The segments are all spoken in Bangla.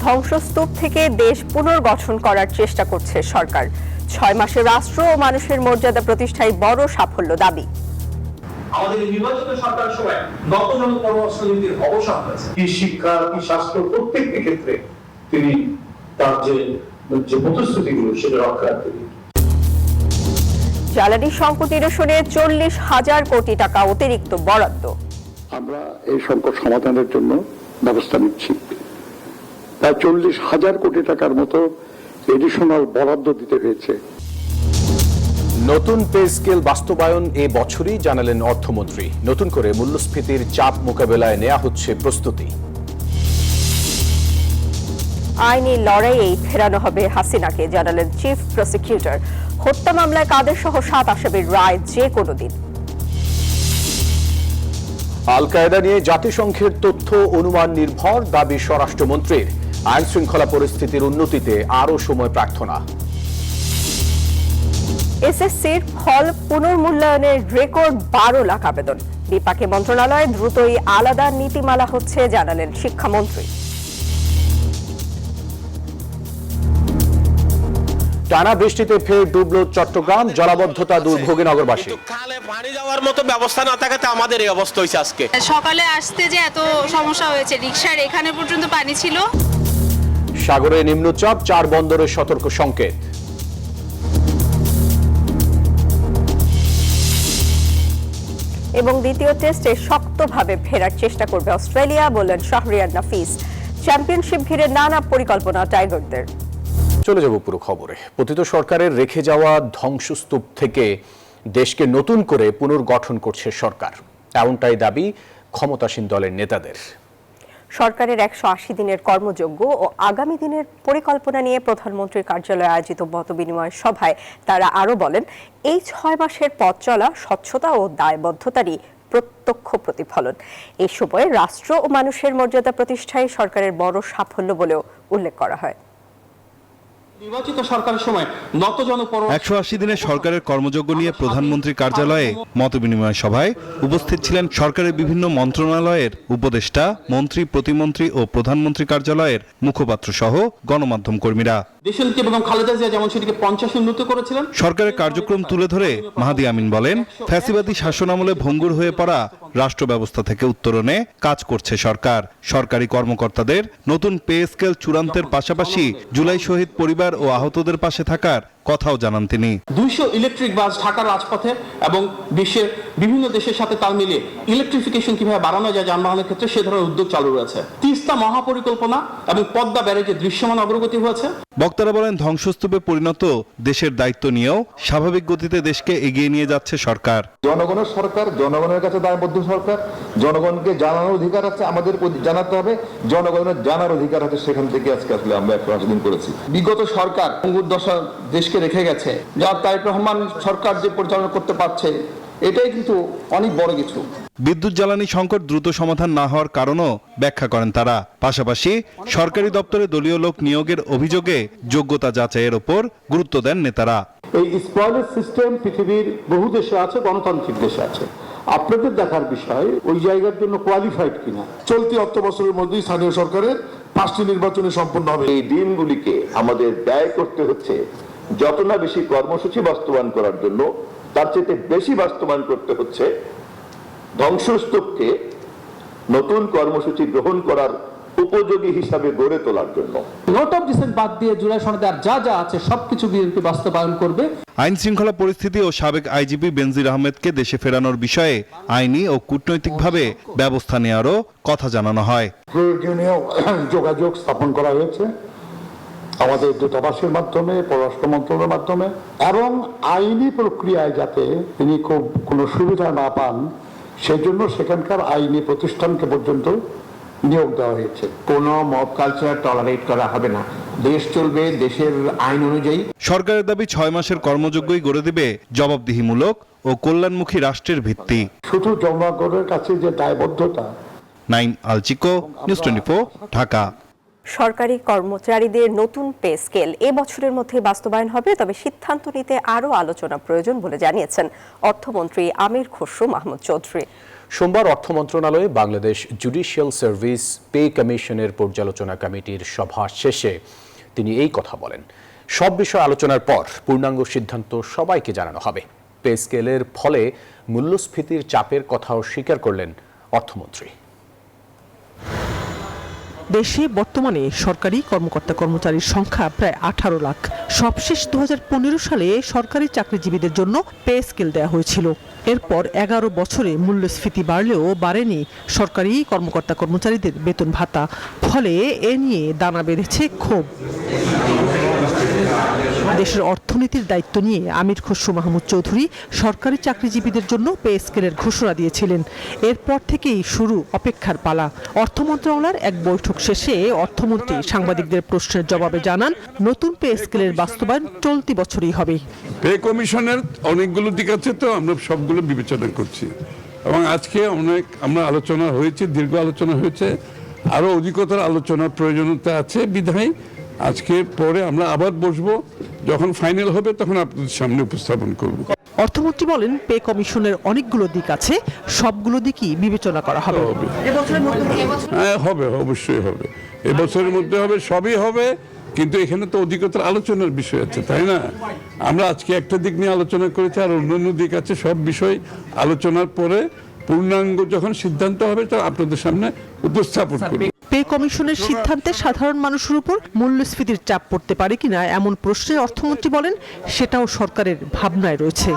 ধ্বংসস্তূপ থেকে দেশ পুনর্গঠন করার চেষ্টা করছে সরকার। 6 মাসে রাষ্ট্র ও মানুষের মর্যাদা প্রতিষ্ঠায় বড় সাফল্য দাবি। আমাদের নির্বাচিত সরকারের সময় নতজন কর্মসংস্থানের অবসান হয়েছে। কি শিক্ষা, কি স্বাস্থ্য, প্রত্যেকটি ক্ষেত্রে তিনি তার যে প্রতিশ্রুতিগুলো সেটা রক্ষা করেন। জ্বালানি সংকট নিরসনে 40,000 কোটি টাকা অতিরিক্ত বরাদ্দ। আমরা এই সংকট সমাধানের জন্য ব্যবস্থা নিচ্ছি। প্রায় 40,000 কোটি টাকার মতো এডিশনাল বরাদ্দ দিতে হয়েছে। নতুন পে স্কেল বাস্তবায়ন এ বছরই জানালেন অর্থমন্ত্রী। নতুন করে মূল্যস্ফীতির চাপ মোকাবেলায় নেওয়া হচ্ছে প্রস্তুতি। আইনি লড়াইয়ে ফেরানো হবে হাসিনাকে, জানালেন চিফ প্রসিকিউটর। হত্যা মামলায় কাদের সহ 7 আসামির রায় যে কোনো দিন। আল কায়েদা নিয়ে জাতিসংঘের তথ্য অনুমান নির্ভর, দাবি স্বরাষ্ট্রমন্ত্রীর। আইন শৃঙ্খলা পরিস্থিতির উন্নতিতে আরও সময় প্রার্থনা। এসএসসির ফল পুনর্মূল্যায়নের রেকর্ড 12 লাখ আবেদন। বিপাকে মন্ত্রণালয়, দ্রুতই আলাদা নীতিমালা হচ্ছে, জানালেন শিক্ষামন্ত্রী। টানা বৃষ্টিতে ফের ডুবল চট্টগ্রাম, জলাবদ্ধতা দুর্ভোগে নগরবাসী। খালে পানি যাওয়ার মতো ব্যবস্থা না থাকাতে আমাদের এই অবস্থা হয়েছে। আজকে সকালে আসতে যে এত সমস্যা হয়েছে, রিকশার এখানে পর্যন্ত পানি ছিল। সাগরে নিম্নচাপ, 4 বন্দরের সতর্ক সংকেত। এবং দ্বিতীয় টেস্টে শক্তভাবে ফেরার চেষ্টা করবে অস্ট্রেলিয়া, বললেন শাহরিয়ার নাফিস। চ্যাম্পিয়নশিপ ঘিরে নানা পরিকল্পনা টাইগারদের। চলে যাব পুরো খবরে। পতিত সরকারের রেখে যাওয়া ধ্বংসস্তূপ থেকে দেশকে নতুন করে পুনর্গঠন করছে সরকার, এমনটাই দাবি ক্ষমতাসীন দলের নেতাদের। সরকারের 180 দিনের কর্মযজ্ঞ ও আগামী দিনের পরিকল্পনা নিয়ে প্রধানমন্ত্রীর কার্যালয়ে আয়োজিত মতবিনিময় সভায় তারা আরও বলেন, এই 6 মাসের পথ চলা স্বচ্ছতা ও দায়বদ্ধতারই প্রত্যক্ষ প্রতিফলন। এই সময়ে রাষ্ট্র ও মানুষের মর্যাদা প্রতিষ্ঠায় সরকারের বড় সাফল্য বলেও উল্লেখ করা হয়। নির্বাচিত সরকারের সময় 180 দিনের সরকারের কর্মযজ্ঞ নিয়ে প্রধানমন্ত্রীর কার্যালয়ে মতবিনিময় সভায় উপস্থিত ছিলেন সরকারের বিভিন্ন মন্ত্রণালয়ের উপদেষ্টা, মন্ত্রী, প্রতিমন্ত্রী ও প্রধানমন্ত্রী কার্যালয়ের মুখপাত্র সহ গণমাধ্যম কর্মীরা। দেশকে এবং খালেদা জিয়া যেমন সেটিকে 50 উন্নত করেছিলেন। সরকারের কার্যক্রম তুলে ধরে মাহাদি আমিন বলেন, ফ্যাসিবাদী শাসনামলে ভঙ্গুর হয়ে পড়া রাষ্ট্র ব্যবস্থা থেকে উত্তরণে কাজ করছে সরকার। সরকারি কর্মকর্তাদের নতুন পে স্কেল চূড়ান্তের পাশাপাশি জুলাই শহীদ পরিবার ও আহতদের পাশে থাকার কথাও জানান তিনি। 200 ইলেকট্রিক বাস ঢাকার রাজপথে এবং বিশ্বের বিভিন্ন দেশের সাথে তাল মিলিয়ে ইলেকট্রিফিকেশন কিভাবে বাড়ানো যায় যানবাহনের ক্ষেত্রে সে ধরনের উদ্যোগ চালু রয়েছে। তিস্তা মহাপরিকল্পনা এবং পদ্মা ব্যারেজে দৃশ্যমান অগ্রগতি হয়েছে। বক্তারা বলেন, ধ্বংসস্তূপে পরিণত দেশের দায়িত্ব নিয়েও স্বাভাবিক গতিতে দেশকে এগিয়ে নিয়ে যাচ্ছে সরকার। জনগণের সরকার, জনগণের কাছে দায়বদ্ধ সরকার। জনগণকে জানানোর অধিকার আছে, আমাদের জানাতে হবে। জনগণের জানার অধিকার আছে, সেখান থেকে আজকে আসলে আমরা 180 দিন করেছি। বিগত সরকার দশা দেশকে রেখে গেছে, যা তারেক রহমান সরকার যে পরিচালনা করতে পারছে, এটাই কিন্তু অনেক বড় কিছু। বিদ্যুৎ জ্বালানি সংকট দ্রুত সমাধান না হওয়ার কারণও ব্যাখ্যা করেন তারা। পাশাপাশি সরকারি দপ্তরে দলীয় লোক নিয়োগের অভিযোগে যোগ্যতা যাচাইয়ের ওপর গুরুত্ব দেন নেতারা। এই স্পয়লার সিস্টেম পৃথিবীর বহু দেশে আছে, গণতান্ত্রিক দেশে আছে। আপনাদের দেখার বিষয় ওই জায়গার জন্য কোয়ালিফাইড কিনা। চলতি অর্থ বছরের মধ্যেই স্থানীয় সরকারের 5টি নির্বাচনে সম্পন্ন হবে। এই দিনগুলিকে আমাদের ব্যয় করতে হচ্ছে যত না বেশি কর্মসূচি বাস্তবায়ন করার জন্য, তার চেয়ে বেশি বাস্তবায়ন করতে হচ্ছে ধ্বংসস্তূপকে নতুন কর্মসূচি গ্রহণ করার উপযোগী হিসাবে গড়ে তোলার জন্য। নোট অফ ডিসেন্ট বাদ দিয়ে জুলাই সনদে আর যা যা আছে সবকিছু বিএনপি বাস্তবায়ন করবে। আইন শৃঙ্খলা পরিস্থিতি ও সাবেক আইজিপি বেনজির আহমেদকে দেশে ফেরানোর বিষয়ে আইনি ও কূটনৈতিকভাবে ব্যবস্থা নেওয়ারও কথা জানানো হয়। প্রয়োজনীয় যোগাযোগ স্থাপন করা হয়েছে আমাদের দূতাবাসের মাধ্যমে, পররাষ্ট্র মন্ত্রণালয়ের মাধ্যমে, এবং আইনি প্রক্রিয়ায় যাতে তিনি খুব কোনো সুবিধা না পান সেজন্য সেখানকার আইনি প্রতিষ্ঠানকে পর্যন্ত নিয়োগ দেওয়া হয়েছে। কোনো মব কালচার টলারেট করা হবে না, দেশ চলবে দেশের আইন অনুযায়ী। সরকারের দাবি 6 মাসের কর্মযজ্ঞই গড়ে দেবে জবাবদিহিমূলক ও কল্যাণমুখী রাষ্ট্রের ভিত্তি। শুধু জনগণের কাছে যে দায়বদ্ধতা। নাইম আলচিকো, নিউজ 24, ঢাকা। সরকারি কর্মচারীদের নতুন পে স্কেল এ বছরের মধ্যে বাস্তবায়ন হবে, তবে সিদ্ধান্ত নিতে আরও আলোচনা প্রয়োজন বলে জানিয়েছেন অর্থমন্ত্রী আমির খসরু মাহমুদ চৌধুরী। সোমবার অর্থ মন্ত্রণালয়ে বাংলাদেশ জুডিশিয়াল সার্ভিস পে কমিশনের পর্যালোচনা কমিটির সভা শেষে তিনি এই কথা বলেন। সব বিষয় আলোচনার পর পূর্ণাঙ্গ সিদ্ধান্ত সবাইকে জানানো হবে। পে স্কেলের ফলে মূল্যস্ফীতির চাপের কথাও স্বীকার করলেন অর্থমন্ত্রী। দেশে বর্তমানে সরকারি কর্মকর্তা কর্মচারীর সংখ্যা প্রায় 18 লাখ। সবশেষ 2015 সালে সরকারি চাকরিজীবীদের জন্য পে স্কেল দেওয়া হয়েছিল। এরপর 11 বছরে মূল্যস্ফীতি বাড়লেও বাড়েনি সরকারি কর্মকর্তা কর্মচারীদের বেতন ভাতা। ফলে এ নিয়ে দানা বেঁধেছে ক্ষোভ। দেশের অর্থনীতির দায়িত্ব নিয়ে আমির খসরু মাহমুদ চৌধুরী সরকারি চাকরিজীবীদের জন্য পে স্কেলের ঘোষণা দিয়েছিলেন। এরপর থেকেই শুরু অপেক্ষার পালা। অর্থ মন্ত্রণালয়ের এক বৈঠক শেষে অর্থমন্ত্রী সাংবাদিকদের প্রশ্নের জবাবে জানান, নতুন পে স্কেলের বাস্তবায়ন চলতি বছরই হবে। পে কমিশনের অনেকগুলো দিক আছে, তো আমরা সবগুলো বিবেচনা করছি এবং আজকে আমরা আলোচনা হয়েছে, দীর্ঘ আলোচনা হয়েছে, আরো অধিকতর আলোচনার প্রয়োজনীয়তা আছে বিধায় আজকে পরে আমরা আবার বসবো, যখন ফাইনাল হবে তখন আপনাদের সামনে উপস্থাপন করব। অর্থমন্ত্রী বলেন, পে কমিশনের অনেকগুলো দিক আছে, সবগুলো দিকই বিবেচনা করা হবে। হ্যাঁ হবে, অবশ্যই হবে, এবছরের মধ্যে হবে, সবই হবে, কিন্তু এখানে তো অধিকতর আলোচনার বিষয় আছে, তাই না? আমরা আজকে একটা দিক নিয়ে আলোচনা করেছি, আর অন্যান্য দিক আছে। সব বিষয় আলোচনার পরে পূর্ণাঙ্গ যখন সিদ্ধান্ত হবে তখন আপনাদের সামনে উপস্থাপন করব। পে কমিশনের সিদ্ধান্তে সাধারণ মানুষের উপর মূল্যস্ফীতির চাপ পড়তে পারে কিনা এমন প্রশ্নে অর্থমন্ত্রী বলেন, সেটাও সরকারের ভাবনায় রয়েছে।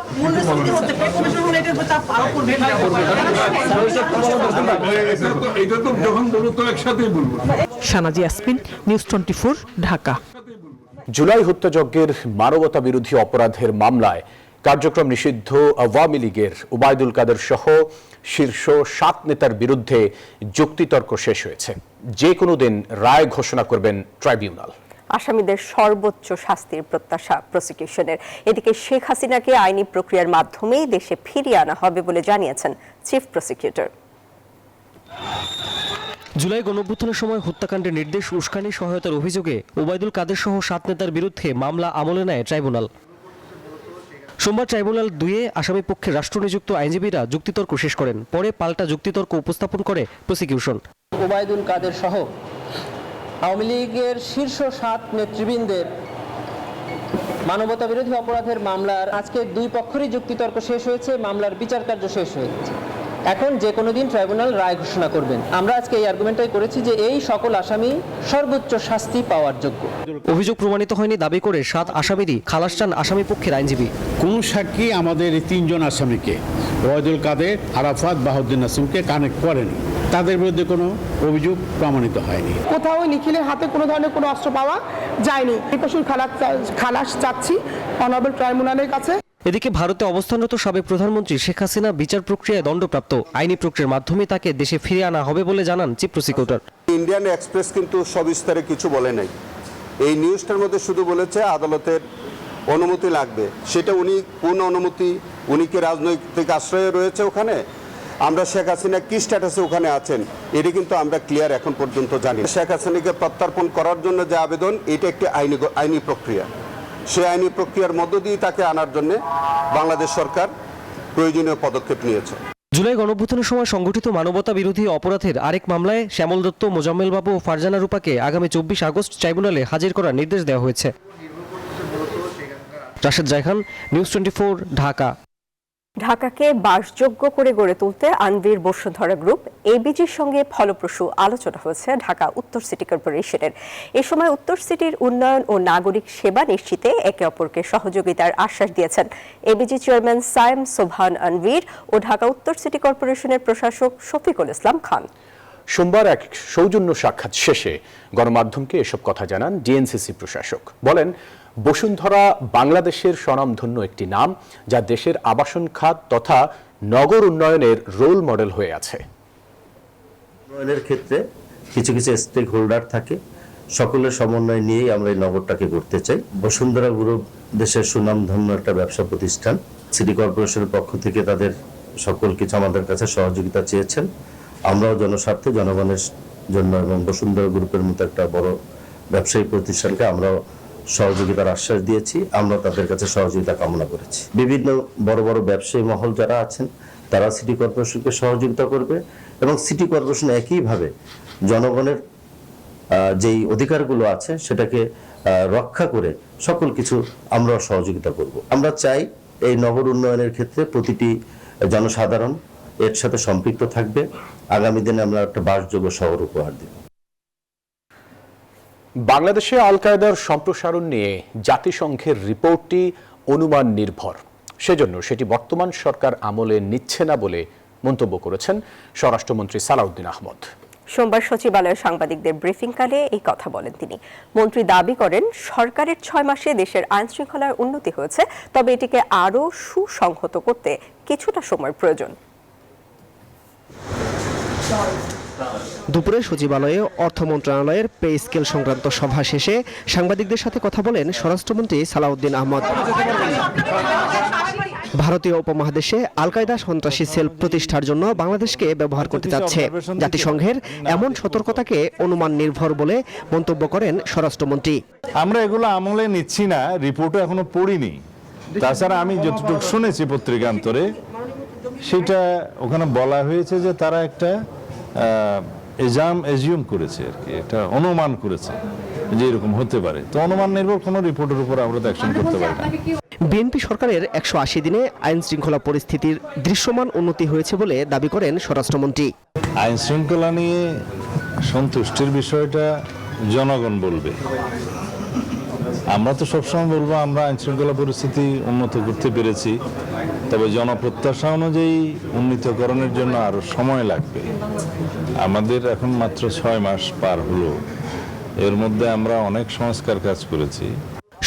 শানাজি ইয়াসমিন, নিউজ 24, ঢাকা। জুলাই হত্যাযজ্ঞের মানবতা বিরোধী অপরাধের মামলায় কার্যক্রম নিষিদ্ধ আওয়ামী লীগের ওবায়দুল কাদের সহ শীর্ষ 7 নেতার বিরুদ্ধে যুক্তিতর্ক শেষ হয়েছে। যে কোনো দিন রায় ঘোষণা করবেন ট্রাইব্যুনাল। আসামিদের সর্বোচ্চ শাস্তির প্রত্যাশা প্রসিকিউশনের। এদিকে শেখ হাসিনাকে আইনি প্রক্রিয়ার মাধ্যমেই দেশে ফিরিয়ে আনা হবে বলে জানিয়েছেন চিফ প্রসিকিউটর। জুলাই গণঅভ্যুত্থানের সময় হত্যাকাণ্ডের নির্দেশ, উস্কানি, সহায়তার অভিযোগে ওবায়দুল কাদের সহ 7 নেতার বিরুদ্ধে মামলা আমলে নেয় ট্রাইব্যুনাল। সোমবার ট্রাইব্যুনাল 2-এ আসামি পক্ষের রাষ্ট্রনিযুক্ত আইনজীবীরা যুক্তিতর্ক শেষ করেন। পরে পাল্টা যুক্তিতর্ক উপস্থাপন করে প্রসিকিউশন। ওবায়দুল কাদের সহ আওয়ামী লীগের শীর্ষ 7 নেতৃবৃন্দের মানবতা বিরোধী অপরাধের মামলার আজকে 2 পক্ষেরই যুক্তিতর্ক শেষ হয়েছে, মামলার বিচার কার্য শেষ হয়েছে। এখন যে কোনো দিন ট্রাইব্যুনাল রায় ঘোষণা করবেন। আমরা আজকে এই আর্গুমেন্টটাই করেছি যে এই সকল আসামি সর্বোচ্চ শাস্তি পাওয়ার যোগ্য। অভিযোগ প্রমাণিত হয়নি দাবি করে 7 আসামিরই খালাস চান আসামি পক্ষের আইনজীবী। কোন সাক্ষী আমাদের এই 3 জন আসামিকে, ওবায়দুল কাদের, আরাফাত, বাহাউদ্দিন নাসিমকে কানেক্ট করেনি। তাদের বিরুদ্ধে কোনো অভিযোগ প্রমাণিত হয়নি। কোথাও নিখিলের হাতে কোনো ধরনের কোনো অস্ত্র পাওয়া যায়নি। খালাস চাচ্ছি অনারেবল ট্রাইব্যুনালের কাছে। এদিকে ভারতে অবস্থানরত সাবেক প্রধানমন্ত্রী শেখ হাসিনা বিচার প্রক্রিয়ায় দণ্ডপ্রাপ্ত। আইনি প্রক্রিয়ার মাধ্যমে তাকে দেশে ফিরিয়ে আনা হবে বলে জানান চিফ প্রসিকিউটর। ইন্ডিয়ান এক্সপ্রেস কিন্তু সবিস্তারে কিছু বলে নাই। এই নিউজটার মধ্যে শুধু বলেছে আদালতের অনুমতি লাগবে। সেটা উনি কোন অনুমতি, উনি কি রাজনৈতিক আশ্রয়ে রয়েছে ওখানে, আমরা শেখ হাসিনা কি স্ট্যাটাসে ওখানে আছেন, এটা কিন্তু আমরা ক্লিয়ার এখন পর্যন্ত জানি। শেখ হাসিনাকে প্রত্যর্পণ করার জন্য যে আবেদন, এটা একটি আইনি প্রক্রিয়া। সেই আইনি প্রক্রিয়ার মধ্য দিয়ে তাকে আনার জন্য বাংলাদেশ সরকার প্রয়োজনীয় পদক্ষেপ নিয়েছে। জুলাই গণঅভ্যুত্থানের সময় সংগঠিত মানবতা বিরোধী অপরাধের আরেক মামলায় শ্যামল দত্ত, মোজাম্মেল বাবু ও ফারজানা রূপাকে আগামী 24 আগস্ট ট্রাইব্যুনালে হাজির করার নির্দেশ দেওয়া হয়েছে। রাশেদ জায়খান, নিউজ 24, ঢাকা। ঢাকাকে বাসযোগ্য করে গড়ে তুলতে আনভির বসুন্ধরা গ্রুপ এবিজির সঙ্গে ফলপ্রসূ আলোচনা হয়েছে ঢাকা উত্তর সিটি কর্পোরেশনের। এ সময় উত্তর সিটির উন্নয়ন ও নাগরিক সেবা নিশ্চিতে একে অপরকে সহযোগিতার আশ্বাস দিয়েছেন এবিজি চেয়ারম্যান সায়েম সোবহান আনভির ও ঢাকা উত্তর সিটি কর্পোরেশনের প্রশাসক শফিকুল ইসলাম খান। সোমবার এক সৌজন্য সাক্ষাৎ শেষে গণমাধ্যমকে এসব কথা জানান ডিএনসিসি প্রশাসক। বলেন, বসুন্ধরা বাংলাদেশের স্বনামধন্য একটি নাম, যা দেশের আবাসন খাত তথা নগর উন্নয়নের রোল মডেল হয়ে আছে। উন্নয়নের ক্ষেত্রে কিছু কিছু স্টেক হোল্ডার থাকে, সকলের সমন্বয় নিয়েই আমরা এই নগরটাকে করতে চাই। বসুন্ধরা গ্রুপ দেশের সুনামধন্য একটা ব্যবসা প্রতিষ্ঠান। সিটি কর্পোরেশনের পক্ষ থেকে তাদের সকল কিছু আমাদের কাছে সহযোগিতা চেয়েছেন। আমরাও জনস্বার্থে, জনগণের জন্য এবং বসুন্ধরা গ্রুপের মতো একটা বড় ব্যবসায়ী প্রতিষ্ঠানকে আমরাও সহযোগিতার আশ্বাস দিয়েছি। আমরা তাদের কাছে সহযোগিতা কামনা করেছি। বিভিন্ন বড় বড় ব্যবসায়ী মহল যারা আছেন তারা সিটি কর্পোরেশনকে সহযোগিতা করবে এবং সিটি কর্পোরেশন একইভাবে জনগণের যেই অধিকারগুলো আছে সেটাকে রক্ষা করে সকল কিছু আমরা সহযোগিতা করব। আমরা চাই এই নগর উন্নয়নের ক্ষেত্রে প্রতিটি জনসাধারণ এর সাথে সম্পৃক্ত থাকবে। আগামী দিনে আমরা একটা বাসযোগ্য শহর উপহার দেব। বাংলাদেশে আল কায়েদার সম্প্রসারণ নিয়ে জাতিসংঘের রিপোর্টটি অনুমান নির্ভর, সেজন্য সেটি বর্তমান সরকার আমলে নিচ্ছে না বলে মন্তব্য করেছেন স্বরাষ্ট্রমন্ত্রী সালাউদ্দিন আহমদ। সোমবার সচিবালয়ে সাংবাদিকদের ব্রিফিংকালে এই কথা বলেন তিনি। মন্ত্রী দাবি করেন, সরকারের 6 মাসে দেশের আইন শৃঙ্খলার উন্নতি হয়েছে, তবে এটিকে আরও সুসংহত করতে কিছুটা সময় প্রয়োজন। দুপুরে সচিবালয়ে অর্থ মন্ত্রণালয়ের পে স্কেল সংক্রান্ত সভা শেষে সাংবাদিকদের সাথে কথা বলেন স্বরাষ্ট্রমন্ত্রী সালাউদ্দিন আহমদ। ভারতীয় উপমহাদেশে আল কায়েদা সন্ত্রাসী সেল প্রতিষ্ঠার জন্য বাংলাদেশকে ব্যবহার করতে যাচ্ছে। জাতিসংঘের এমন সতর্কতাকে অনুমান নির্ভর বলে মন্তব্য করেন স্বরাষ্ট্রমন্ত্রী। আমরা এগুলো আমলে নিচ্ছি না, রিপোর্টও এখনো পড়িনি। তাছাড়া আমি যতটুকু শুনেছি পত্রিকান্তরে, সেটা ওখানে বলা হয়েছে যে তারা একটা এজিউম করেছে আর কি, একটা অনুমান করেছে যে এরকম হতে পারে। তো অনুমান নির্ভর কোনো রিপোর্টের উপর আমরা তো অ্যাকশন করতে পারি না। বিএনপি সরকারের 180 দিনে আইন শৃঙ্খলা পরিস্থিতির দৃশ্যমান উন্নতি হয়েছে বলে দাবি করেন স্বরাষ্ট্রমন্ত্রী। আইন শৃঙ্খলা নিয়ে সন্তুষ্টির বিষয়টা জনগণ বলবে। আমরা তো সবসময় বলবো আমরা আইন শৃঙ্খলা পরিস্থিতি উন্নত করতে পেরেছি, তবে জনপ্রত্যাশা অনুযায়ী উন্নীতকরণের জন্য আরো সময় লাগবে। আমাদের এখন মাত্র 6 মাস পার হলো, এর মধ্যে আমরা অনেক সংস্কার কাজ করেছি।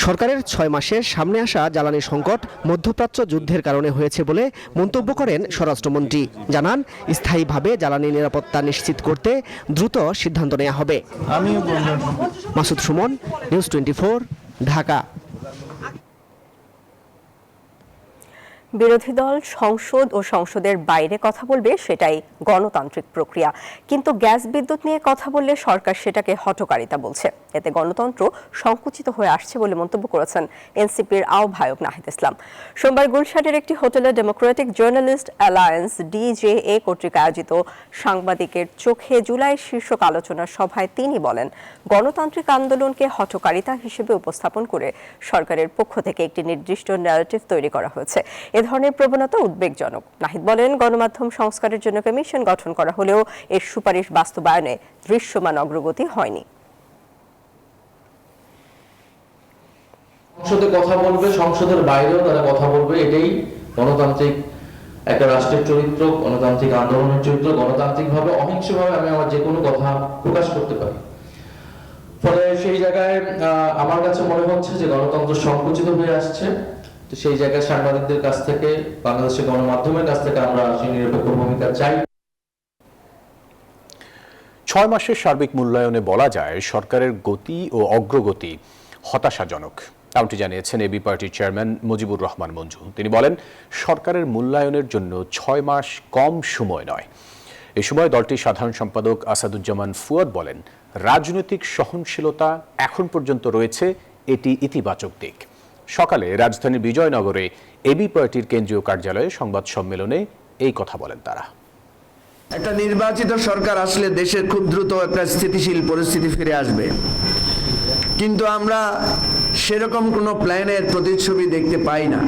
সরকারের 6 মাসে সামনে আসা জ্বালানি সংকট মধ্যপ্রাচ্য যুদ্ধের কারণে হয়েছে বলে মন্তব্য করেন স্বরাষ্ট্রমন্ত্রী। জানান, স্থায়ীভাবে জ্বালানি নিরাপত্তা নিশ্চিত করতে দ্রুত সিদ্ধান্ত নেওয়া হবে। মাসুদ সুমন, নিউজ 24, ঢাকা। বিরোধী দল সংসদ ও সংসদের বাইরে কথা বলবে, সেটাই গণতান্ত্রিক প্রক্রিয়া। কিন্তু গ্যাস বিদ্যুৎ নিয়ে কথা বললে সরকার সেটাকে হঠকারিতা বলছে। এতে গণতন্ত্র সংকুচিত হয়ে আসছে বলে মন্তব্য করেছেন এনসিপির আহ্বায়ক নাহিদ ইসলাম। সোমবার গুলশানের একটি হোটেলে ডেমোক্রেটিক জার্নালিস্ট অ্যালায়েন্স ডিজেএ কর্তৃক আয়োজিত সাংবাদিকের চোখে জুলাই শীর্ষক আলোচনা সভায় তিনি বলেন, গণতান্ত্রিক আন্দোলনকে হঠকারিতা হিসেবে উপস্থাপন করে সরকারের পক্ষ থেকে একটি নির্দিষ্ট ন্যারেটিভ তৈরি করা হয়েছে। এ ধরনের প্রবণতা উদ্বেগজনক। নাহিদ বলেন, গণমাধ্যম সংস্কারের জন্য কমিশন গঠন করা হলেও এর সুপারিশ বাস্তবায়নে দৃশ্যমান অগ্রগতি হয়নি। সংসদে কথা বলবে, সংসদের বাইরেও তারা কথা বলবে, এটাই গণতান্ত্রিক একটা রাষ্ট্রের চরিত্র, গণতান্ত্রিক আন্দোলনের চরিত্র। গণতান্ত্রিকভাবে অহিংসভাবে আমি আমার যে কোনো কথা প্রকাশ করতে পারি। ফলে সেই জায়গায় আমার কাছে মনে হচ্ছে যে গণতন্ত্র সংকুচিত হয়ে আসছে। তো সেই জায়গায় সাংবাদিকদের কাছ থেকে, বাংলাদেশের গণমাধ্যমের কাছ থেকে আমরা সেই নিরপেক্ষ ভূমিকা চাই। 6 মাসের সার্বিক মূল্যায়নে বলা যায় সরকারের গতি ও অগ্রগতি হতাশাজনক। এমনটি জানিয়েছেন এবি পার্টির চেয়ারম্যান মুজিবুর রহমান মঞ্জু। তিনি বলেন, সরকারের মূল্যায়নের জন্য 6 মাস কম সময় নয়। এ সময় দলটির সাধারণ সম্পাদক আসাদুজ্জামান ফুয়াদ বলেন, রাজনৈতিক সহনশীলতা এখন পর্যন্ত রয়েছে, এটি ইতিবাচক দিক। সকালে রাজধানীর বিজয়নগরে এবি পার্টির কেন্দ্রীয় কার্যালয়ে সংবাদ সম্মেলনে এই কথা বলেন তারা। একটা নির্বাচিত সরকার আসলে দেশের খুব দ্রুত একটা স্থিতিশীল পরিস্থিতি ফিরে আসবে, কিন্তু আমরা সেরকম কোনো প্ল্যানের প্রতিচ্ছবি দেখতে পাই না।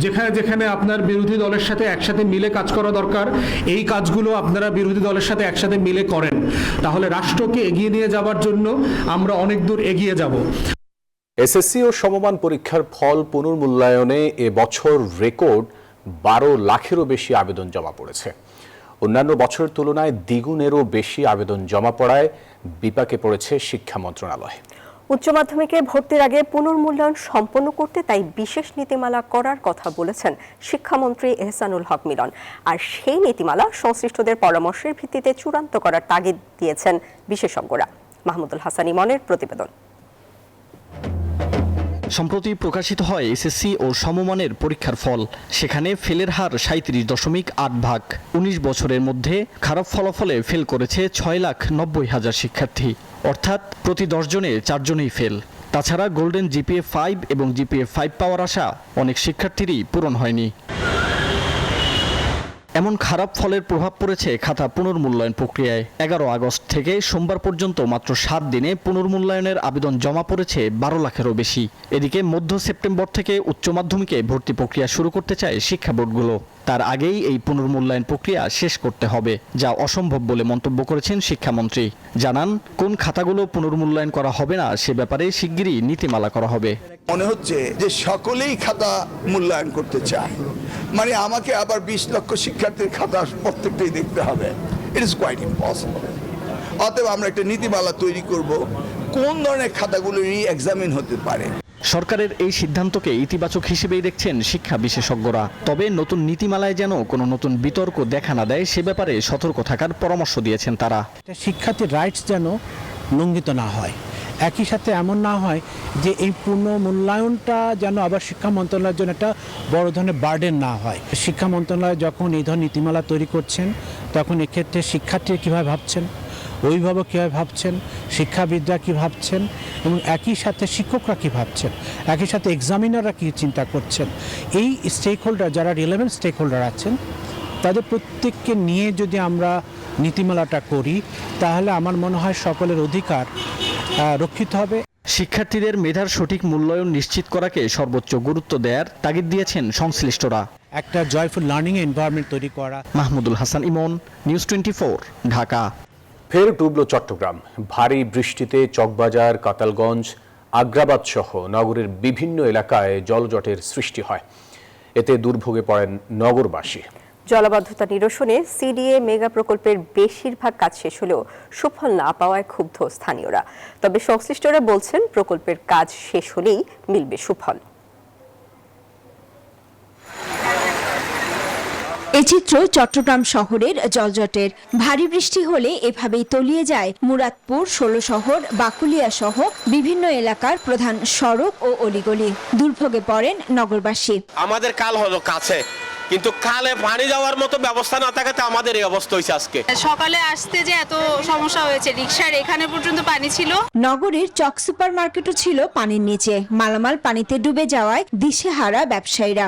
যেখানে যেখানে আপনার বিরোধী দলের সাথে একসাথে মিলে কাজ করা দরকার, এই কাজগুলো আপনারা বিরোধী দলের সাথে একসাথে মিলে করেন, তাহলে রাষ্ট্রকে এগিয়ে নিয়ে যাওয়ার জন্য আমরা অনেক দূর এগিয়ে যাব। এসএসসি ও সমমান পরীক্ষার ফল পুনর্মূল্যায়নে এবছর রেকর্ড 12 লাখেরও বেশি আবেদন জমা পড়েছে। অন্যান্য বছরের তুলনায় দ্বিগুণেরও বেশি আবেদন জমা পড়ায় বিপাকে পড়েছে শিক্ষা মন্ত্রণালয়। উচ্চ মাধ্যমিকে ভর্তির আগে পুনর্মূল্যায়ন সম্পন্ন করতে তাই বিশেষ নীতিমালা করার কথা বলেছেন শিক্ষামন্ত্রী এহসানুল হক মিলন। আর সেই নীতিমালা সংশ্লিষ্টদের পরামর্শের ভিত্তিতে চূড়ান্ত করার তাগিদ দিয়েছেন বিশেষজ্ঞরা। মাহমুদুল হাসান ইমনের প্রতিবেদন। সম্প্রতি প্রকাশিত হয় এসএসসি ও সমমানের পরীক্ষার ফল। সেখানে ফেলের হার 37.8%। 19 বছরের মধ্যে খারাপ ফলাফলে ফেল করেছে 6,90,000 শিক্ষার্থী, অর্থাৎ প্রতি 10 জনে 4 জনেই ফেল। তাছাড়া গোল্ডেন জিপিএ 5 এবং জিপিএ 5 পাওয়ার আশা অনেক শিক্ষার্থীরই পূরণ হয়নি। এমন খারাপ ফলের প্রভাব পড়েছে খাতা পুনর্মূল্যায়ন প্রক্রিয়ায়। 11 আগস্ট থেকে সোমবার পর্যন্ত মাত্র 7 দিনে পুনর্মূল্যায়নের আবেদন জমা পড়েছে 12 লাখেরও বেশি। এদিকে মধ্য সেপ্টেম্বর থেকে উচ্চ মাধ্যমিকে ভর্তি প্রক্রিয়া শুরু করতে চায় শিক্ষা বোর্ডগুলো। তার আগেই এই পুনর্মূল্যায়ন প্রক্রিয়া শেষ করতে হবে, যা অসম্ভব বলে মন্তব্য করেছেন শিক্ষামন্ত্রী। জানান, কোন খাতাগুলো পুনর্মূল্যায়ন করা হবে না সে ব্যাপারে শিগগিরই নীতিমালা করা হবে। মনে হচ্ছে যে সকলেই খাতা মূল্যায়ন করতে চায়, মানে আমাকে আবার 20 লক্ষ শিক্ষার্থীর খাতা প্রত্যেকটাই দেখতে হবে। It is quite impossible. অতএব আমরা একটা নীতিমালা তৈরি করব কোন ধরনের খাতাগুলো রি-এক্সামিন হতে পারে। সরকারের এই সিদ্ধান্তকে ইতিবাচক হিসেবেই দেখছেন শিক্ষা বিশেষজ্ঞরা। তবে নতুন নীতিমালায় যেন কোনো নতুন বিতর্ক দেখা না দেয় সে ব্যাপারে সতর্ক থাকার পরামর্শ দিয়েছেন তারা। শিক্ষার্থীর রাইটস যেন লঙ্ঘিত না হয়, একই সাথে এমন না হয় যে এই পুনর্মূল্যায়নটা যেন আবার শিক্ষা মন্ত্রণালয়ের জন্য একটা বড় ধরনের বার্ডেন না হয়। শিক্ষা মন্ত্রণালয় যখন এই ধরনের নীতিমালা তৈরি করছেন তখন এক্ষেত্রে শিক্ষার্থীরা কীভাবে ভাবছেন, অভিভাবক কীভাবে ভাবছেন, শিক্ষাবিদরা কী ভাবছেন এবং একই সাথে শিক্ষকরা কী ভাবছেন, একই সাথে এক্সামিনাররা কী চিন্তা করছেন, এই স্টেক হোল্ডার যারা রিলেভেন্ট স্টেক হোল্ডার আছেন তাদের প্রত্যেককে নিয়ে যদি আমরা নীতিমালাটা করি তাহলে আমার মনে হয় সকলের অধিকার রক্ষিত হবে। শিক্ষার্থীদের মেধার সঠিক মূল্যায়ন নিশ্চিত করাকে সর্বোচ্চ গুরুত্ব দেওয়ার তাগিদ দিয়েছেন সংশ্লিষ্টরা। একটা জয়ফুল লার্নিং এনভায়রনমেন্ট তৈরি করা। মাহমুদুল হাসান ইমন, নিউজ 24, ঢাকা। ফের ডুবল চট্টগ্রাম। ভারী বৃষ্টিতে চকবাজার, কাতালগঞ্জ, আগ্রাবাদ সহ নগরের বিভিন্ন এলাকায় জলজটের সৃষ্টি হয়। এতে দুর্ভোগে পড়েন নগরবাসী। জলাবদ্ধতা নিরসনে সিডিএ মেগা প্রকল্পের বেশিরভাগ কাজ শেষ হলেও সুফল না পাওয়ায় ক্ষুব্ধ স্থানীয়রা। তবে সংশ্লিষ্টরা বলছেন প্রকল্পের কাজ শেষ হলেই মিলবে সুফল। এই চিত্র চট্টগ্রাম শহরের জলজটের। ভারী বৃষ্টি হলে এভাবেই তলিয়ে যায় মুরাদপুর, 16 শহর, বাকুলিয়া সহ বিভিন্ন এলাকার প্রধান সড়ক ও অলিগলি। দুর্ভোগে পড়েন নগরবাসী। আমাদের কাল হলো কাছে, কিন্তু কালে পানি যাওয়ার মতো ব্যবস্থা না থাকাতে আমাদের এই অবস্থা হয়েছে আজকে। সকালে আসতে যে এত সমস্যা হয়েছে, রিকশার এখানে পর্যন্ত পানি ছিল। নগরের চক সুপার মার্কেটও ছিল পানির নিচে। মালামাল পানিতে ডুবে যাওয়ায় দিশেহারা ব্যবসায়ীরা।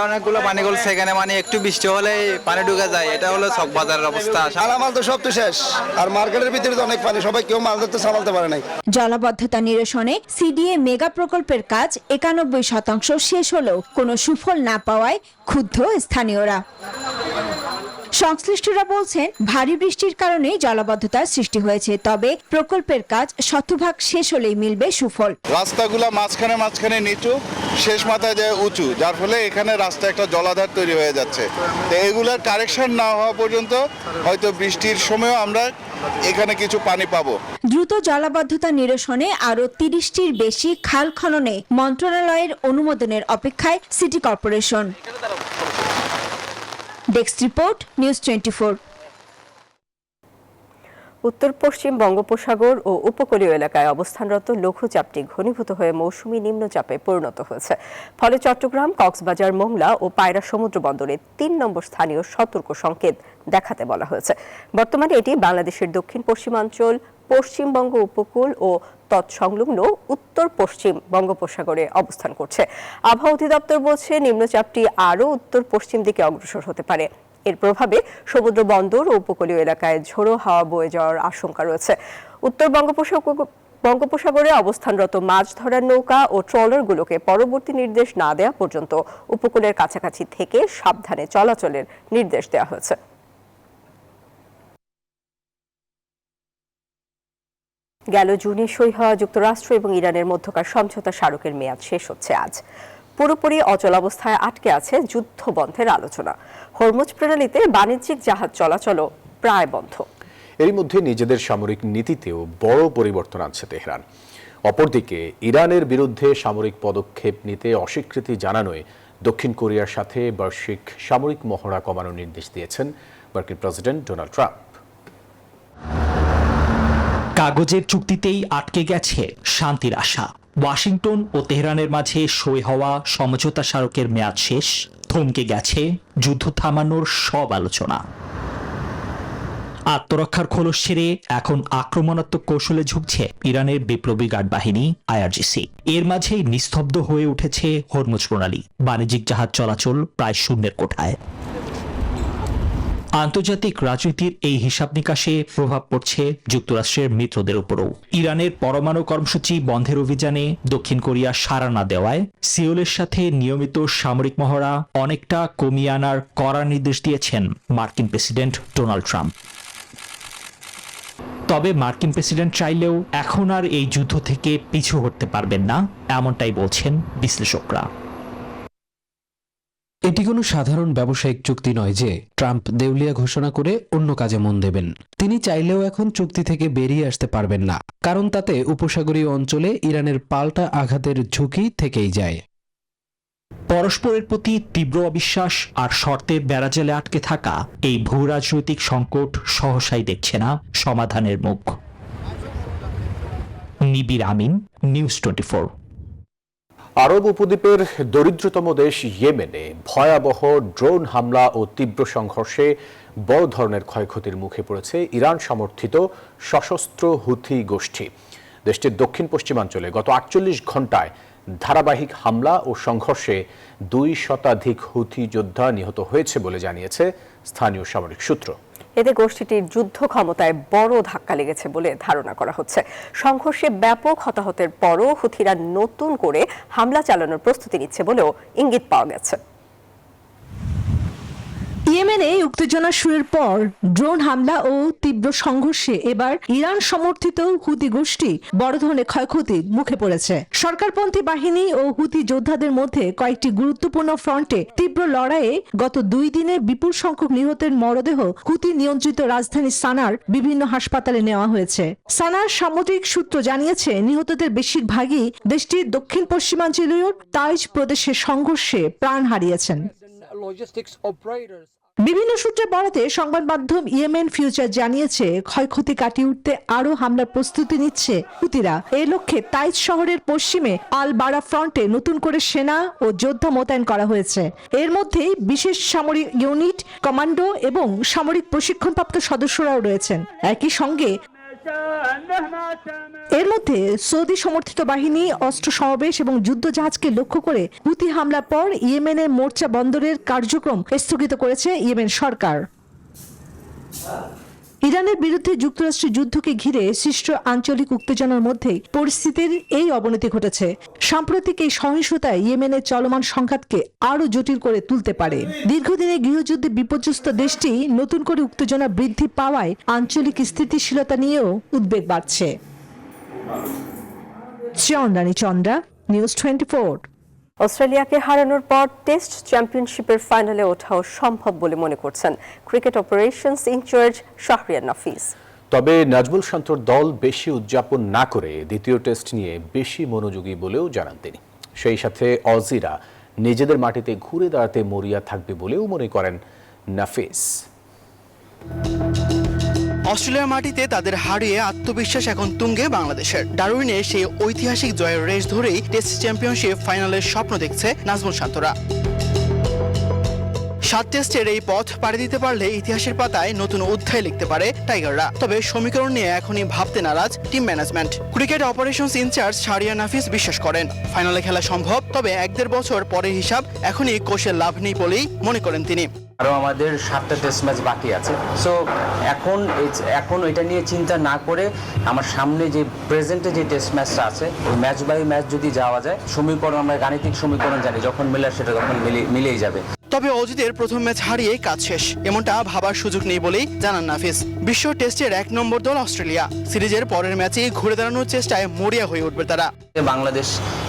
অনেকগুলো পানি গলছে এখানে, মানে একটু বৃষ্টি হলে পানি ঢুকে যায়। এটা হলো চক বাজারের অবস্থা। মালামাল তো সব তো শেষ, আর মার্কেটের ভিতরে তো অনেক পানি, সবাই কেউ মাল ধরতে সামালতে পারে নাই। জলাবদ্ধতা নিরসনে সিডিএ মেগা প্রকল্পের কাজ 91% শেষ হলেও কোনো সুফল না পাওয়ায় ক্ষুব্ধ স্থানীয়রা। সংশ্লিষ্টরা বলছেন ভারী বৃষ্টির কারণে জলাবদ্ধতার সৃষ্টি হয়েছে, তবে প্রকল্পের কাজ শতভাগ শেষ হলেই মিলবে সুফল। রাস্তাগুলো মাঝখানে নিচু, শেষ মাথায় যায় উঁচু, যার ফলে এখানে রাস্তা একটা জলাধার তৈরি হয়ে যাচ্ছে। তো এগুলার কারেকশন না হওয়া পর্যন্ত হয়তো বৃষ্টির সময়ও আমরা এখানে কিছু পানি পাবো। দ্রুত জলাবদ্ধতা নিরসনে আরো 30টির বেশি খাল খননে মন্ত্রণালয়ের অনুমোদনের অপেক্ষায় city corporation. Desk report, news 24। উত্তর পশ্চিম বঙ্গোপসাগর ও উপকূলীয় এলাকায় অবস্থানরত লঘুচাপটি ঘনীভূত হয়ে মৌসুমী নিম্নচাপে পরিণত হয়েছে। ফলে চট্টগ্রাম, কক্সবাজার, মোংলা ও পায়রা সমুদ্র বন্দরে 3 নম্বর স্থানীয় সতর্ক সংকেত দেখাতে বলা হয়েছে। বর্তমানে এটি বাংলাদেশের দক্ষিণ পশ্চিমাঞ্চল, পশ্চিমবঙ্গ উপকূল ও তৎসংলগ্ন উত্তর পশ্চিম বঙ্গোপসাগরে অবস্থান করছে। আবহাওয়া অধিদপ্তর বলছে নিম্নচাপটি আরও উত্তর পশ্চিম দিকে অগ্রসর হতে পারে। এর প্রভাবে সমুদ্র বন্দর ও উপকূলীয় এলাকায় ঝোড়ো হাওয়া বয়ে যাওয়ার আশঙ্কা রয়েছে। উত্তর বঙ্গোপসাগরে অবস্থানরত মাছ ধরার নৌকা ও ট্রলারগুলোকে পরবর্তী নির্দেশ না দেওয়া পর্যন্ত উপকূলের কাছাকাছি থেকে সাবধানে চলাচলের নির্দেশ দেওয়া হয়েছে। গেল জুনে সই হওয়া যুক্তরাষ্ট্র এবং ইরানের মধ্যকার সমঝোতা স্মারকের মেয়াদ শেষ হচ্ছে আজ। পুরোপুরি অচল অবস্থায় আটকে আছে যুদ্ধ বন্ধের আলোচনা। হরমুজ প্রণালীতে বাণিজ্যিক জাহাজ চলাচলও প্রায় বন্ধ। এরই মধ্যে নিজেদের সামরিক নীতিতেও বড় পরিবর্তন আনছে তেহরান। অপরদিকে ইরানের বিরুদ্ধে সামরিক পদক্ষেপ নিতে অস্বীকৃতি জানানোয় দক্ষিণ কোরিয়ার সাথে বার্ষিক সামরিক মহড়া কমানোর নির্দেশ দিয়েছেন মার্কিন প্রেসিডেন্ট ডোনাল্ড ট্রাম্প। কাগজের চুক্তিতেই আটকে গেছে শান্তির আশা। ওয়াশিংটন ও তেহরানের মাঝে সই হওয়া সমঝোতা স্মারকের মেয়াদ শেষ। থমকে গেছে যুদ্ধ থামানোর সব আলোচনা। আত্মরক্ষার খোলস ছেড়ে এখন আক্রমণাত্মক কৌশলে ঝুঁকছে ইরানের বিপ্লবী গার্ড বাহিনী আইআরজিসি। এর মাঝেই নিস্তব্ধ হয়ে উঠেছে হরমুজ প্রণালী। বাণিজ্যিক জাহাজ চলাচল প্রায় শূন্যের কোঠায়। আন্তর্জাতিক রাজনীতির এই হিসাব নিকাশে প্রভাব পড়ছে যুক্তরাষ্ট্রের মিত্রদের উপরও। ইরানের পরমাণু কর্মসূচি বন্ধের অভিযানে দক্ষিণ কোরিয়া সাড়া না দেওয়ায় সিওলের সাথে নিয়মিত সামরিক মহড়া অনেকটা কমিয়ে আনার কড়া নির্দেশ দিয়েছেন মার্কিন প্রেসিডেন্ট ডোনাল্ড ট্রাম্প। তবে মার্কিন প্রেসিডেন্ট চাইলেও এখন আর এই যুদ্ধ থেকে পিছু হটতে পারবেন না, এমনটাই বলছেন বিশ্লেষকরা। এটি কোনো সাধারণ ব্যবসায়িক চুক্তি নয় যে ট্রাম্প দেউলিয়া ঘোষণা করে অন্য কাজে মন দেবেন। তিনি চাইলেও এখন চুক্তি থেকে বেরিয়ে আসতে পারবেন না, কারণ তাতে উপসাগরীয় অঞ্চলে ইরানের পাল্টা আঘাতের ঝুঁকি থেকেই যায়। পরস্পরের প্রতি তীব্র অবিশ্বাস আর শর্তের বেড়াজালে আটকে থাকা এই ভূ রাজনৈতিক সংকট সহসাই দেখছে না সমাধানের মুখ। নিবির আমিন, নিউজ 24। আরব উপদ্বীপের দরিদ্রতম দেশ ইয়েমেনে ভয়াবহ ড্রোন হামলা ও তীব্র সংঘর্ষে বড় ধরনের ক্ষয়ক্ষতির মুখে পড়েছে ইরান সমর্থিত সশস্ত্র হুথি গোষ্ঠী। দেশটির দক্ষিণ পশ্চিমাঞ্চলে গত 48 ঘণ্টায় ধারাবাহিক হামলা ও সংঘর্ষে 2 শতাধিক হুথি যোদ্ধা নিহত হয়েছে বলে জানিয়েছে স্থানীয় সামরিক সূত্র। এতে গোষ্ঠীটির যুদ্ধ ক্ষমতায় বড় ধাক্কা লেগেছে বলে ধারণা করা হচ্ছে। সংঘর্ষে ব্যাপক হতাহতের পরও হুথিরা নতুন করে হামলা চালানোর প্রস্তুতি নিচ্ছে বলেও ইঙ্গিত পাওয়া গেছে। ইয়েমেনে উত্তেজনা শুরুর পর ড্রোন হামলা ও তীব্র সংঘর্ষে এবার ইরান সমর্থিত হুতি গোষ্ঠী বড় ধরনের ক্ষয়ক্ষতির মুখে পড়েছে। সরকারপন্থী বাহিনী ও হুতি যোদ্ধাদের মধ্যে কয়েকটি গুরুত্বপূর্ণ ফ্রন্টে তীব্র লড়াইয়ে গত 2 দিনে বিপুল সংখ্যক নিহতের মরদেহ হুতি নিয়ন্ত্রিত রাজধানী সানার বিভিন্ন হাসপাতালে নেওয়া হয়েছে। সানার সামরিক সূত্র জানিয়েছে নিহতদের বেশিরভাগই দেশটির দক্ষিণ পশ্চিমাঞ্চলীয় তাইজ প্রদেশের সংঘর্ষে প্রাণ হারিয়েছেন। বিভিন্ন সূত্রে বরাতে সংবাদ মাধ্যম ইয়েমেন ফিউচার জানিয়েছে ক্ষয়ক্ষতি কাটিয়ে উঠতে আরো হামলার প্রস্তুতি নিচ্ছে হুতিরা। এই লক্ষ্যে তাইজ শহরের পশ্চিমে আল বারা ফ্রন্টে নতুন করে সেনা ও যোদ্ধা মোতায়েন করা হয়েছে। এর মধ্যেই বিশেষ সামরিক ইউনিট, কমান্ডো এবং সামরিক প্রশিক্ষণপ্রাপ্ত সদস্যরাও রয়েছেন। একই সঙ্গে এর মধ্যে সৌদি সমর্থিত বাহিনী অস্ত্র সমাবেশ এবং যুদ্ধজাহাজকে লক্ষ্য করে হুতি হামলার পর ইয়েমেনের মোর্চা বন্দরের কার্যক্রম স্থগিত করেছে ইয়েমেন সরকার। ইরানের বিরুদ্ধে যুক্তরাষ্ট্রের যুদ্ধকে ঘিরে সৃষ্ট আঞ্চলিক উত্তেজনার মধ্যে পরিস্থিতির এই অবনতি ঘটেছে। সাম্প্রতিক এই সহিংসতায় ইয়েমেনের চলমান সংঘাতকে আরো জটিল করে তুলতে পারে। দীর্ঘদিনের গৃহযুদ্ধে বিপর্যস্ত দেশটি নতুন করে উত্তেজনা বৃদ্ধি পাওয়ায় আঞ্চলিক স্থিতিশীলতা নিয়েও উদ্বেগ বাড়ছে। চন্দ্রা, নিউজ 24। অস্ট্রেলিয়াকে হারানোর পর টেস্ট চ্যাম্পিয়নশিপের ফাইনালে ওঠাও সম্ভব বলে মনে করছেন ক্রিকেট অপারেশনস ইনচার্জ শাহরিয়ার নাফিস। তবে নাজমুল শান্তর দল বেশি উদযাপন না করে দ্বিতীয় টেস্ট নিয়ে বেশি মনোযোগী বলেও জানান তিনি। সেই সাথে অজিরা নিজেদের মাটিতে ঘুরে দাঁড়াতে মরিয়া থাকবে বলেও মনে করেন নাফিস। অস্ট্রেলিয়ার মাটিতে তাদের হারিয়ে আত্মবিশ্বাস এখন তুঙ্গে বাংলাদেশের। ডারউইনে সেই ঐতিহাসিক জয়ের রেস ধরেই টেস্ট চ্যাম্পিয়নশিপ ফাইনালের স্বপ্ন দেখছে নাজমুল শান্তরা। 7 টেস্টের এই পথ পাড়ি দিতে পারলে ইতিহাসের পাতায় নতুন অধ্যায় লিখতে পারে টাইগাররা। তবে সমীকরণ নিয়ে এখনই ভাবতে নারাজ team management. Cricket operations in charge Shahriar Nafees বিশ্বাস করেন ফাইনালে খেলা সম্ভব, তবে 1-1.5 বছর পরের হিসাব এখনই কোষে লাভ নেই বলেই মনে করেন তিনি। আরও আমাদের 7টা টেস্ট ম্যাচ বাকি আছে। সো এখন এটা নিয়ে চিন্তা না করে আমার সামনে যে প্রেজেন্টে যে টেস্ট ম্যাচটা আছে ওই ম্যাচ বাই ম্যাচ যদি যাওয়া যায়, সমীকরণ আমরা গাণিতিক সমীকরণ জানি, যখন মিলে সেটা তখন মিলেই যাবে। তবে অজিতের প্রথম ম্যাচ হারিয়ে কাজ শেষ, এমনটা ভাবার সুযোগ নেই বলেই জানান নাফিস। বিশ্ব টেস্টের 1 নম্বর দল অস্ট্রেলিয়া। সিরিজের পরের ম্যাচে ঘুরে দাঁড়ানোর চেষ্টায় মরিয়া হয়ে উঠবে তারা। বাংলাদেশ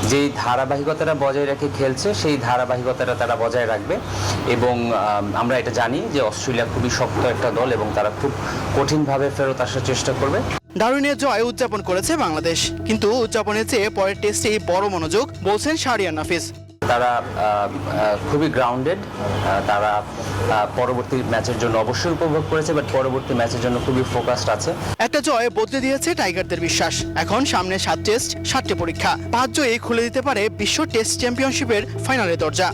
যেই ধারাবাহিকতাটা বজায় রেখে খেলছে সেই ধারাবাহিকতাটা তারা বজায় রাখবে এবং আমরা এটা জানি যে অস্ট্রেলিয়া খুবই শক্ত একটা দল এবং তারা খুব কঠিনভাবে ফেরত আসার চেষ্টা করবে। ডারউইনের জয় উদযাপন করেছে বাংলাদেশ, কিন্তু উদযাপনের চেয়ে পরের টেস্টেই বড় মনোযোগ বলছেন শাহরিয়ার নাফিস। তারা খুবই গ্রাউন্ডেড, তারা পরবর্তী ম্যাচের জন্য অবশ্যই উপভোগ করেছে, বাট পরবর্তী ম্যাচের জন্য খুবই ফোকাসড আছে। একটা জয় বদলে দিয়েছে টাইগারদের বিশ্বাস। এখন সামনে 7 টেস্ট 7টে পরীক্ষা। 5 জয়ে খুলে দিতে পারে বিশ্ব টেস্ট চ্যাম্পিয়নশিপের ফাইনালের দরজা।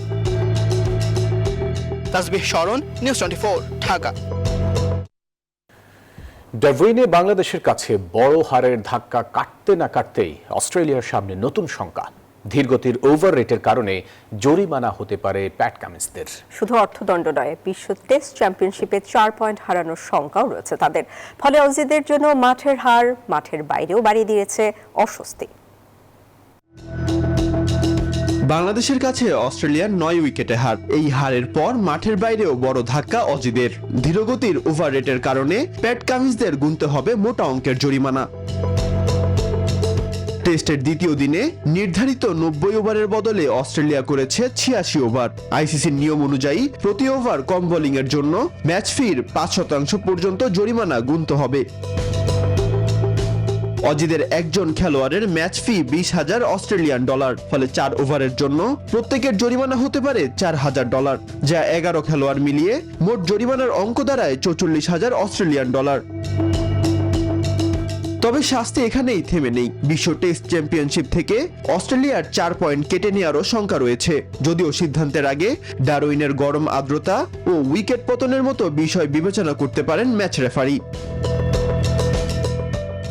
তাসবিহ শরণ, নিউজ 24, ঢাকা। ডারউইনে বাংলাদেশের কাছে বড় হারের ধাক্কা কাটতে না কাটতেই অস্ট্রেলিয়ার সামনে নতুন শঙ্কা। ধীরগতির ওভার রেটের কারণে জরিমানা হতে পারে প্যাট কামিন্সদের। শুধু অর্থদণ্ড নয়, বিশ্ব টেস্ট চ্যাম্পিয়নশিপে 4 পয়েন্ট হারানোর শঙ্কাও রয়েছে তাদের। ফলে অজিদের জন্য মাঠের হার মাঠের বাইরেও বাড়িয়ে দিয়েছে অস্বস্তি। বাংলাদেশের কাছে অস্ট্রেলিয়ার 9 উইকেটে হার। এই হারের পর মাঠের বাইরেও বড় ধাক্কা অজিদের। ধীরগতির ওভার রেটের কারণে প্যাট কামিন্সদের গুনতে হবে মোটা অঙ্কের জরিমানা। টেস্টের দ্বিতীয় দিনে নির্ধারিত 90 ওভারের বদলে অস্ট্রেলিয়া করেছে 86 ওভার। আইসিসির নিয়ম অনুযায়ী প্রতি ওভার কম বোলিং এর জন্য ম্যাচ ফির 5% পর্যন্ত জরিমানা গুনতে হবে। অজিদের একজন খেলোয়াড়ের ম্যাচ ফি 20,000 অস্ট্রেলিয়ান ডলার। ফলে 4 ওভারের জন্য প্রত্যেকের জরিমানা হতে পারে $4,000, যা 11 খেলোয়াড় মিলিয়ে মোট জরিমানার অঙ্ক দাঁড়ায় 44,000 অস্ট্রেলিয়ান ডলার। তবে শাস্তি এখানেই থেমে নেই। বিশ্ব টেস্ট চ্যাম্পিয়নশিপ থেকে অস্ট্রেলিয়ার 4 পয়েন্ট কেটে নেওয়ারও শঙ্কা রয়েছে, যদিও সিদ্ধান্তের আগে ডারউইনের গরম আর্দ্রতা ও উইকেট পতনের মতো বিষয় বিবেচনা করতে পারেন ম্যাচ রেফারি।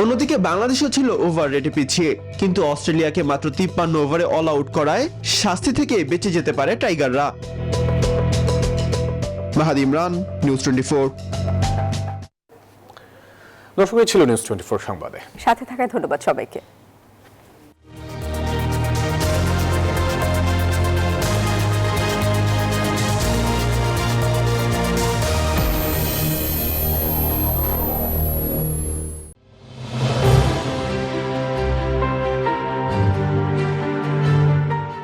অন্যদিকে বাংলাদেশও ছিল ওভার রেটে পিছিয়ে, কিন্তু অস্ট্রেলিয়াকে মাত্র 53 ওভারে অল আউট করায় শাস্তি থেকে বেঁচে যেতে পারে টাইগাররা। মাহাদি ইমরান, নিউজ 24। দর্শক, ছিল নিউজ 24 সংবাদে। সাথে থাকায় ধন্যবাদ সবাইকে।